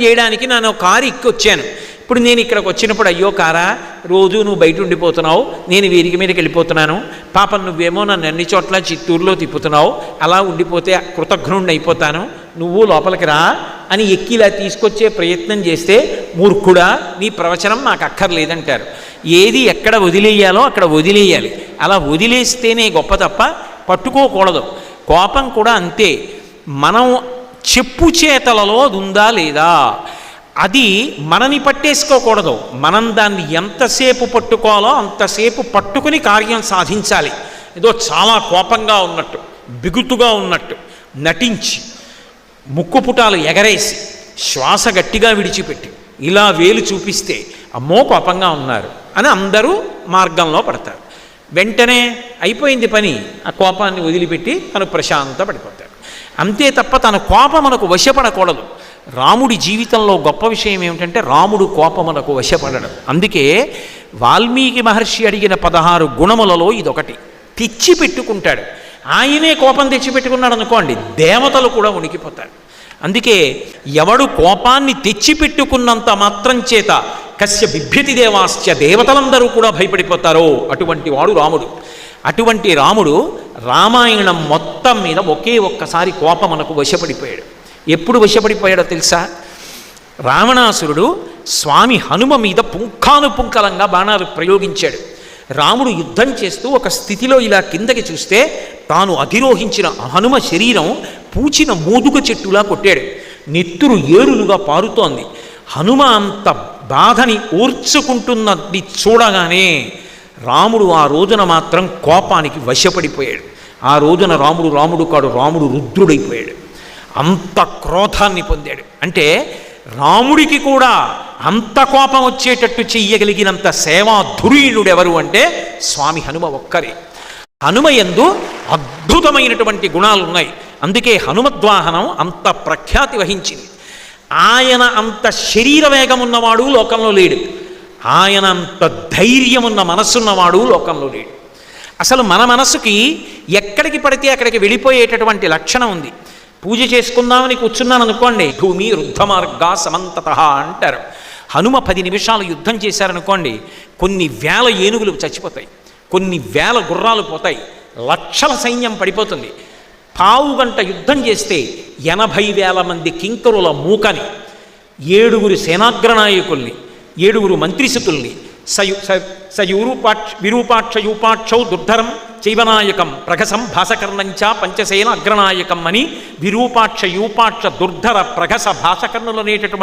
చేయడానికి నేను కారు ఎక్కి వచ్చాను. ఇప్పుడు నేను ఇక్కడికి వచ్చినప్పుడు, అయ్యో కారా, రోజు నువ్వు బయట ఉండిపోతున్నావు, నేను వీరికి మీదకి వెళ్ళిపోతున్నాను, పాపం నువ్వేమో నన్ను అన్ని చోట్ల చిత్తూరులో తిప్పుతున్నావు, అలా ఉండిపోతే కృతజ్ఞుడిని అయిపోతాను, నువ్వు లోపలికి రా అని ఎక్కి ఇలా తీసుకొచ్చే ప్రయత్నం చేస్తే, మూర్ఖుడా, నీ ప్రవచనం నాకు అక్కర్లేదంటారు. ఏది ఎక్కడ వదిలేయాలో అక్కడ వదిలేయాలి. అలా వదిలేస్తేనే గొప్ప తప్ప పట్టుకోకూడదు. కోపం కూడా అంతే. మనం చెప్పు చేతలలో అది ఉందా లేదా, అది మనని పట్టేసుకోకూడదు. మనం దాన్ని ఎంతసేపు పట్టుకోవాలో అంతసేపు పట్టుకుని కార్యం సాధించాలి. ఏదో చాలా కోపంగా ఉన్నట్టు, బిగుతుగా ఉన్నట్టు నటించి, ముక్కు పుటాలు ఎగరేసి, శ్వాస గట్టిగా విడిచిపెట్టి, ఇలా వేలు చూపిస్తే అమ్మో కోపంగా ఉన్నారు అని అందరూ మార్గంలో పడతారు. వెంటనే అయిపోయింది పని, ఆ కోపాన్ని వదిలిపెట్టి తను ప్రశాంత పడిపోతాడు. అంతే తప్ప తన కోపమునకు వశపడకూడదు. రాముడి జీవితంలో గొప్ప విషయం ఏమిటంటే రాముడు కోపమునకు వశపడడం. అందుకే వాల్మీకి మహర్షి అడిగిన 16 గుణములలో ఇదొకటి. తెచ్చిపెట్టుకుంటాడు. ఆయనే కోపం తెచ్చిపెట్టుకున్నాడు అనుకోండి, దేవతలు కూడా ఉనికిపోతారు. అందుకే ఎవడు కోపాన్ని తెచ్చిపెట్టుకున్నంత మాత్రం చేత కస్య బిభ్యతి దేవాశ్చ, దేవతలందరూ కూడా భయపడిపోతారో అటువంటి వాడు రాముడు. అటువంటి రాముడు రామాయణం మొత్తం మీద ఒకే ఒక్కసారి కోపమునకు వశపడిపోయాడు. ఎప్పుడు వశపడిపోయాడో తెలుసా? రావణాసురుడు స్వామి హనుమ మీద పుంఖానుపుంఖలంగా బాణాలు ప్రయోగించాడు. రాముడు యుద్ధం చేస్తూ ఒక స్థితిలో ఇలా కిందకి చూస్తే తాను అధిరోహించిన హనుమ శరీరం పూచిన మోదుగ చెట్టులా కొట్టాడు. నెత్తురు ఏరులుగా పారుతోంది. హనుమ అంత బాధని ఓర్చుకుంటున్నది చూడగానే రాముడు ఆ రోజున మాత్రం కోపానికి వశపడిపోయాడు. ఆ రోజున రాముడు కాడు, రాముడు రుద్రుడైపోయాడు. అంత క్రోధాన్ని పొందాడు. అంటే రాముడికి కూడా అంత కోపం వచ్చేటట్టు చెయ్యగలిగినంత సేవాధురీణుడు ఎవరు అంటే స్వామి హనుమ ఒక్కరే. హనుమ యందు అద్భుతమైనటువంటి గుణాలు ఉన్నాయి. అందుకే హనుమద్వాహనం అంత ప్రఖ్యాతి వహించింది. ఆయన అంత శరీర వేగం ఉన్నవాడు లోకంలో లేడు. ఆయన అంత ధైర్యం ఉన్న మనస్సున్నవాడు లోకంలో లేడు. అసలు మన మనసుకి ఎక్కడికి పడితే అక్కడికి వెళ్ళిపోయేటటువంటి లక్షణం ఉంది. పూజ చేసుకుందామని కూర్చున్నాను అనుకోండి, భూమి రుద్ధ మార్గా సమంతత అంటారు. హనుమ 10 నిమిషాలు యుద్ధం చేశారనుకోండి, కొన్ని వేల ఏనుగులు చచ్చిపోతాయి, కొన్ని వేల గుర్రాలు పోతాయి, లక్షల సైన్యం పడిపోతుంది. పావుగంట యుద్ధం చేస్తే 80,000 మంది కింకరుల మూకని, 7 సేనాగ్రనాయకుల్ని, 7 మంత్రిసుతుల్ని, విరూపాక్ష యూపాక్షౌ దుర్ధరం చైవనాయకం ప్రఘసం భాసకర్ణంచ పంచసేన అగ్రనాయకం అని విరూపాక్ష యూపాక్ష దుర్ధర ప్రఘస భాసకర్ణులు అనేటటువంటి